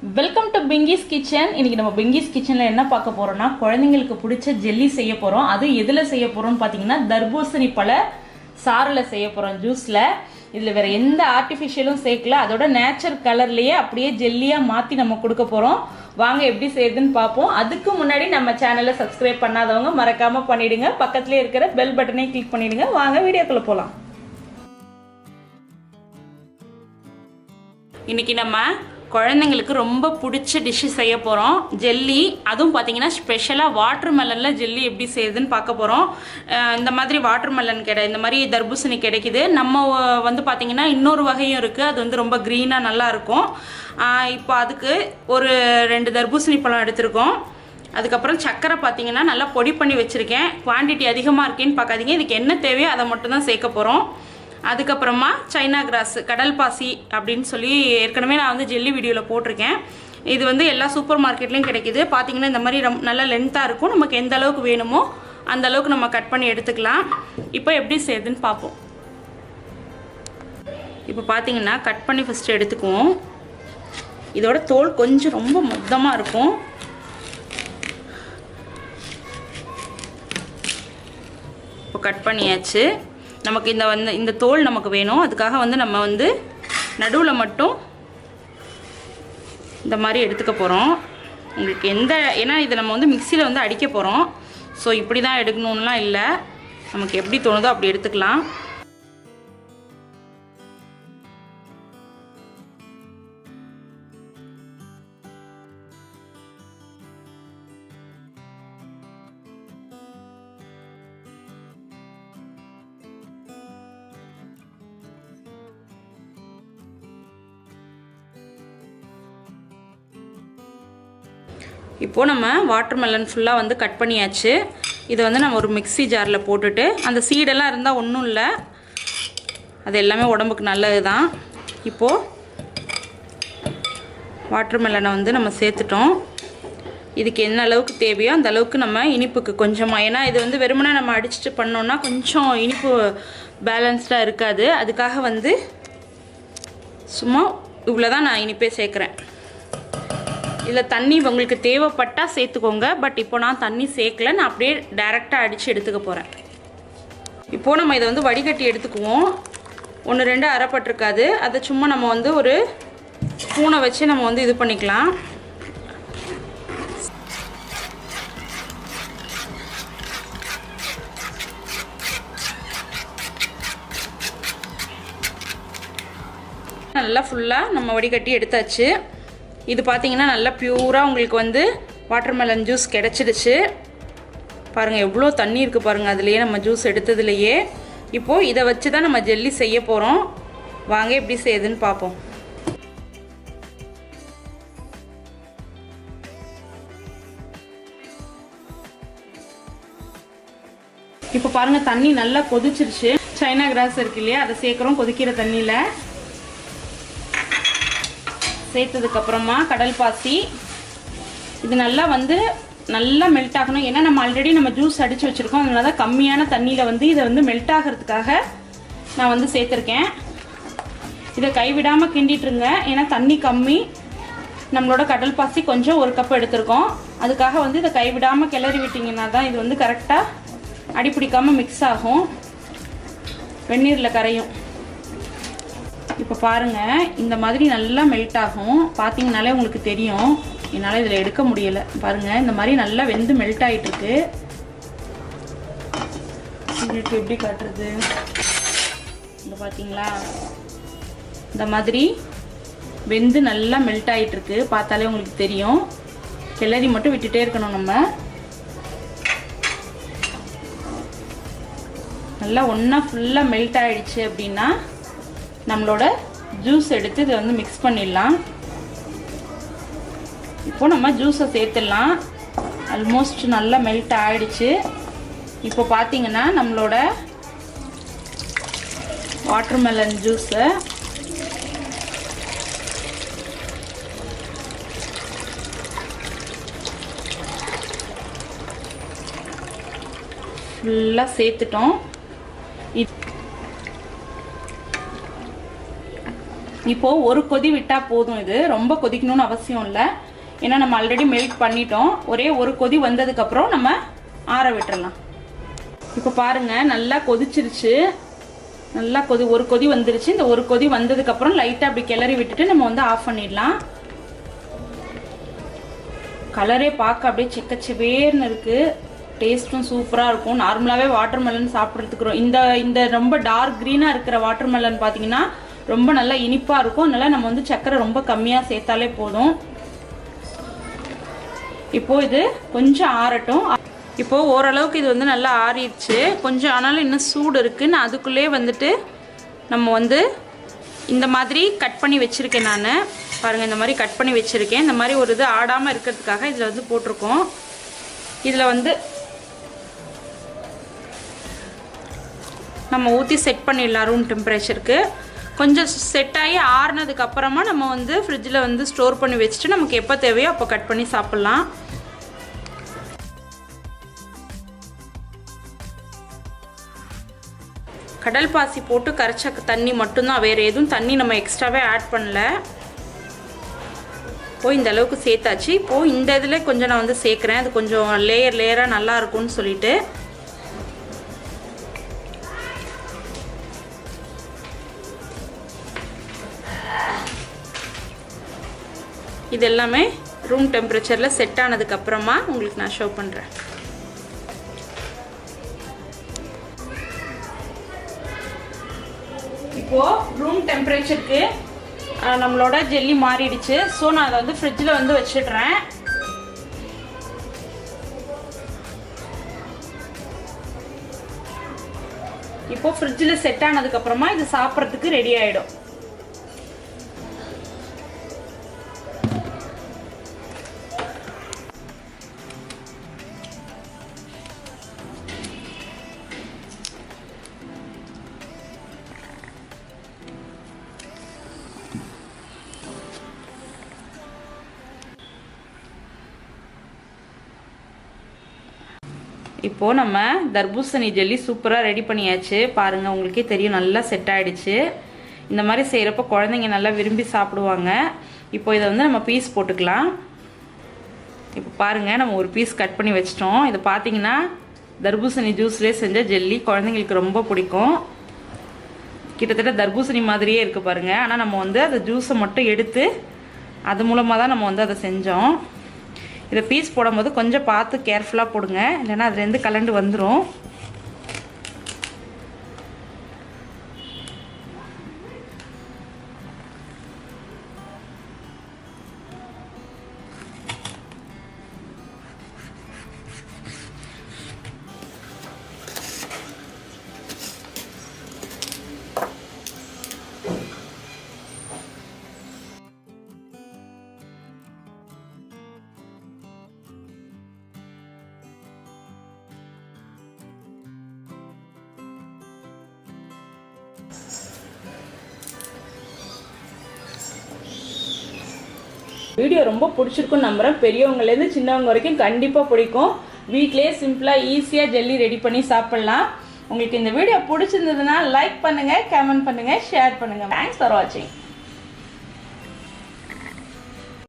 Welcome to Bingiz Kitchen. இன்னைக்கு நம்ம Bingiz Kitchenல என்ன பார்க்க போறோம்னா குழந்தைகளுக்கு பிடிச்ச ஜெல்லி செய்ய போறோம். அது எதுல செய்ய போறோம்னு பாத்தீங்கன்னா தர்பூசணி பழ சாறுல செய்ய போறோம் ஜூஸ்ல. இதுல வேற எந்த ஆர்ட்டிஃபிஷியலும் சேர்க்கல. அதோட நேச்சர் கலர்லயே அப்படியே ஜெல்லியா மாத்தி நம்ம கொடுக்க போறோம். வாங்க எப்படி செய்யுதுன்னு பாப்போம். அதுக்கு முன்னாடி நம்ம சேனலை சப்ஸ்கிரைப் பண்ணாதவங்க மறக்காம பண்ணிடுங்க. பக்கத்துலயே இருக்கிற பெல் பட்டனை கிளிக் பண்ணிடுங்க. வாங்க வீடியோக்குள்ள போலாம். இன்னைக்கு நம்ம குழந்தைங்களுக்கு ரொம்ப பிடிச்ச டிஷ் செய்ய போகிறோம் ஜெல்லி. அதுவும் பார்த்தீங்கன்னா ஸ்பெஷலாக வாட்டர் மெலனில் ஜெல்லி எப்படி செய்யுதுன்னு பார்க்க போகிறோம். இந்த மாதிரி வாட்டர் மெலன் இந்த மாதிரி தர்பூசணி கிடைக்குது. நம்ம வந்து பார்த்திங்கன்னா இன்னொரு வகையும் இருக்குது. அது வந்து ரொம்ப க்ரீனாக நல்லாயிருக்கும். இப்போ அதுக்கு ஒரு 2 தர்பூசணி பழம் எடுத்திருக்கோம். அதுக்கப்புறம் சர்க்கரை பார்த்தீங்கன்னா நல்லா பொடி பண்ணி வச்சுருக்கேன். குவான்டிட்டி அதிகமாக இருக்கேன்னு பார்க்காதீங்க. இதுக்கு என்ன தேவையோ அதை மட்டும் தான் சேர்க்க போகிறோம். அதுக்கப்புறமா சைனா கிராஸ் கடல் பாசி அப்படின்னு சொல்லி ஏற்கனவே நான் வந்து ஜெல்லி வீடியோவில் போட்டிருக்கேன். இது வந்து எல்லா சூப்பர் மார்க்கெட்லேயும் கிடைக்கிது. பார்த்தீங்கன்னா இந்த மாதிரி நல்லா லென்த்தாக இருக்கும். நமக்கு எந்த அளவுக்கு வேணுமோ அந்த அளவுக்கு நம்ம கட் பண்ணி எடுத்துக்கலாம். இப்போ எப்படி செய்யுதுன்னு பார்ப்போம். இப்போ பார்த்தீங்கன்னா கட் பண்ணி ஃபஸ்ட்டு எடுத்துக்குவோம். இதோட தோல் கொஞ்சம் ரொம்ப மொத்தமாக இருக்கும். இப்போ கட் பண்ணியாச்சு. நமக்கு இந்த தோல் நமக்கு வேணும். அதுக்காக வந்து நம்ம வந்து நடுவில் மட்டும் இந்த மாதிரி எடுத்துக்க போகிறோம். உங்களுக்கு ஏன்னா இதை நம்ம வந்து மிக்சியில் வந்து அடிக்க போகிறோம். ஸோ இப்படி தான் எடுக்கணும்லாம் இல்லை. நமக்கு எப்படி தோணுதோ அப்படி எடுத்துக்கலாம். இப்போது நம்ம வாட்டர் மெலன் ஃபுல்லாக வந்து கட் பண்ணியாச்சு. இதை வந்து நம்ம ஒரு மிக்ஸி ஜாரில் போட்டுட்டு, அந்த சீடெல்லாம் இருந்தால் ஒன்றும் இல்லை, அது எல்லாமே உடம்புக்கு நல்லது தான். இப்போது வாட்டர் மெலனை வந்து நம்ம சேர்த்துட்டோம். இதுக்கு என்ன அளவுக்கு தேவையோ அந்த அளவுக்கு நம்ம இனிப்புக்கு கொஞ்சமாக, ஏன்னா இது வந்து வெறுமனே நம்ம அடிச்சுட்டு பண்ணோன்னா கொஞ்சம் இனிப்பு பேலன்ஸ்டாக இருக்காது. அதுக்காக வந்து சும்மா இவ்வளோ தான் நான் இனிப்பே சேர்க்குறேன். இதில் தண்ணி உங்களுக்கு தேவைப்பட்டால் சேர்த்துக்கோங்க. பட் இப்போ நான் தண்ணி சேர்க்கல. நான் அப்படியே டைரெக்டாக அடித்து எடுத்துக்க போகிறேன். இப்போது நம்ம இதை வந்து வடிகட்டி எடுத்துக்குவோம். 1-2 அரைப்பட்டிருக்காது. அதை சும்மா நம்ம வந்து ஒரு ஸ்பூனை வச்சு நம்ம வந்து இது பண்ணிக்கலாம். நல்லா ஃபுல்லாக நம்ம வடிகட்டி எடுத்தாச்சு. இது பார்த்தீங்கன்னா நல்லா பியூராக உங்களுக்கு வந்து வாட்டர் மெலன் ஜூஸ் கிடச்சிடுச்சு. பாருங்கள் எவ்வளோ தண்ணி இருக்குது பாருங்கள் அதுலேயே, நம்ம ஜூஸ் எடுத்ததுலையே. இப்போது இதை வச்சு தான் நம்ம ஜெல்லி செய்ய போகிறோம். வாங்க எப்படி செய்யுதுன்னு பார்ப்போம். இப்போ பாருங்கள் தண்ணி நல்லா கொதிச்சிருச்சு. சைனா கிராஸ் இருக்கு இல்லையா, அதை சேர்க்குறோம் கொதிக்கிற தண்ணியில். சேர்த்ததுக்கப்புறமா கடல் பாசி, இது நல்லா வந்து நல்லா மெல்ட் ஆகணும். ஏன்னா நம்ம ஆல்ரெடி நம்ம ஜூஸ் அடித்து வச்சுருக்கோம். அதனால தான் கம்மியான தண்ணியில் வந்து இதை வந்து மெல்ட் ஆகிறதுக்காக நான் வந்து சேர்த்துருக்கேன். இதை கைவிடாமல் கிண்டிட்டுருங்க. ஏன்னா தண்ணி கம்மி, நம்மளோட கடல் பாசி கொஞ்சம் 1 கப் எடுத்திருக்கோம். அதுக்காக வந்து இதை கைவிடாமல் கிளறி விட்டிங்கன்னா தான் இது வந்து கரெக்டாக அடிப்பிடிக்காமல் மிக்ஸ் ஆகும், வெந்நீரில் கரையும். இப்போ பாருங்கள் இந்த மாதிரி நல்லா மெல்ட் ஆகும். பார்த்தீங்கனாலே உங்களுக்கு தெரியும். என்னால் இதில் எடுக்க முடியலை. பாருங்கள் இந்த மாதிரி நல்லா வெந்து மெல்ட் ஆகிட்டுருக்கு. உங்களுக்கு எப்படி காட்டுறது, இந்த பார்த்தீங்களா, இந்த மாதிரி வெந்து நல்லா மெல்ட் ஆகிட்டுருக்கு. பார்த்தாலே உங்களுக்கு தெரியும். கிளறி மட்டும் விட்டுட்டே இருக்கணும். நம்ம நல்லா ஒன்றா ஃபுல்லாக மெல்ட் ஆகிடுச்சு அப்படின்னா நம்மளோட ஜூஸ் எடுத்து இதை வந்து மிக்ஸ் பண்ணிடலாம். இப்போ நம்ம ஜூஸை சேர்த்துடலாம். ஆல்மோஸ்ட் நல்லா மெல்ட் ஆகிடுச்சு. இப்போ பார்த்தீங்கன்னா நம்மளோட வாட்டர் மெலன் ஜூஸை ஃபுல்லாக சேர்த்துட்டோம். இப்போது ஒரு கொதி விட்டால் போதும். இது ரொம்ப கொதிக்கணும்னு அவசியம் இல்லை, ஏன்னா நம்ம ஆல்ரெடி மெல்ட் பண்ணிட்டோம். ஒரே ஒரு கொதி வந்ததுக்கப்புறம் நம்ம ஆற விட்டுறலாம். இப்போ பாருங்கள் நல்லா கொதிச்சிருச்சு, நல்லா ஒரு கொதி வந்துருச்சு. இந்த ஒரு கொதி வந்ததுக்கப்புறம் லைட்டாக அப்படி கிளறி விட்டுட்டு நம்ம வந்து ஆஃப் பண்ணிடலாம். கலரே பார்க்க அப்படியே செக்கச்சவேர்னு இருக்குது, டேஸ்ட்டும் சூப்பராக இருக்கும். நார்மலாகவே வாட்டர்மெலன் சாப்பிட்றதுக்கு இந்த ரொம்ப டார்க் க்ரீனாக இருக்கிற வாட்டர்மெலன் பார்த்தீங்கன்னா ரொம்ப நல்லா இனிப்பாக இருக்கும். அதனால் நம்ம வந்து சர்க்கரை ரொம்ப கம்மியாக சேர்த்தாலே போதும். இப்போது இது கொஞ்சம் ஆறட்டும். இப்போது ஓரளவுக்கு இது வந்து நல்லா ஆறிடுச்சு. கொஞ்சம் ஆனாலும் இன்னும் சூடு இருக்குது. நான் அதுக்குள்ளே வந்துட்டு நம்ம வந்து இந்த மாதிரி கட் பண்ணி வச்சுருக்கேன். நான் பாருங்கள் இந்த மாதிரி கட் பண்ணி வச்சுருக்கேன். இந்த மாதிரி ஒரு இது ஆடாமல் இருக்கிறதுக்காக இதில் வந்து போட்டிருக்கோம். இதில் வந்து நம்ம ஊற்றி செட் பண்ணிடலாம் ரூம் டெம்பரேச்சருக்கு. கொஞ்சம் செட் ஆகி ஆறுனதுக்கப்புறமா நம்ம வந்து ஃப்ரிட்ஜில் வந்து ஸ்டோர் பண்ணி வச்சுட்டு நமக்கு எப்போ தேவையோ அப்போ கட் பண்ணி சாப்பிட்லாம். கடல் பாசி போட்டு கரைச்ச தண்ணி மட்டும்தான், வேறு எதுவும் தண்ணி நம்ம எக்ஸ்ட்ராவே ஆட் பண்ணல. இப்போது இந்த அளவுக்கு சேர்த்தாச்சு. இப்போது இந்த இதில் கொஞ்சம் நான் வந்து சேர்க்குறேன், அது கொஞ்சம் லேயராக நல்லா இருக்கும்னு சொல்லிட்டு. இது எல்லாமே ரூம் டெம்பரேச்சரில் செட் ஆனதுக்கப்புறமா உங்களுக்கு நான் ஷோ பண்ணுறேன். இப்போது ரூம் டெம்பரேச்சருக்கு நம்மளோட ஜெல்லி மாறிடுச்சு. ஸோ நான் அதை வந்து ஃப்ரிட்ஜில் வந்து வச்சிடுறேன். இப்போது ஃப்ரிட்ஜில் செட் ஆனதுக்கப்புறமா இது சாப்பிட்றதுக்கு ரெடி ஆகிடும். இப்போது நம்ம தர்பூசணி ஜெல்லி சூப்பராக ரெடி பண்ணியாச்சு. பாருங்கள் உங்களுக்கே தெரியும், நல்லா செட் ஆகிடுச்சு. இந்த மாதிரி செய்கிறப்ப குழந்தைங்க நல்லா விரும்பி சாப்பிடுவாங்க. இப்போ இதை வந்து நம்ம பீஸ் போட்டுக்கலாம். இப்போ பாருங்கள் நம்ம ஒரு பீஸ் கட் பண்ணி வச்சிட்டோம். இதை பார்த்தீங்கன்னா தர்பூசணி ஜூஸ்லேயே செஞ்ச ஜெல்லி குழந்தைங்களுக்கு ரொம்ப பிடிக்கும். கிட்டத்தட்ட தர்பூசணி மாதிரியே இருக்குது பாருங்கள். ஆனால் நம்ம வந்து அந்த ஜூஸை மட்டும் எடுத்து அது மூலமாக தான் நம்ம வந்து அதை செஞ்சோம். இதை பீஸ் போடும்போது கொஞ்சம் பார்த்து கேர்ஃபுல்லாக போடுங்க, இல்லைன்னா அதுலேருந்து கலண்டு வந்துடும். வீடியோ ரொம்ப பிடிச்சிருக்குன்னு நம்புகிறேன். பெரியவங்கலேருந்து சின்னவங்க வரைக்கும் கண்டிப்பாக பிடிக்கும். வீட்டிலேயே சிம்பிளாக ஈஸியாக ஜெல்லி ரெடி பண்ணி சாப்பிட்லாம். உங்களுக்கு இந்த வீடியோ பிடிச்சிருந்ததுன்னா லைக் பண்ணுங்கள், கமெண்ட் பண்ணுங்கள், ஷேர் பண்ணுங்கள். தேங்க்ஸ் ஃபார் வாட்சிங்.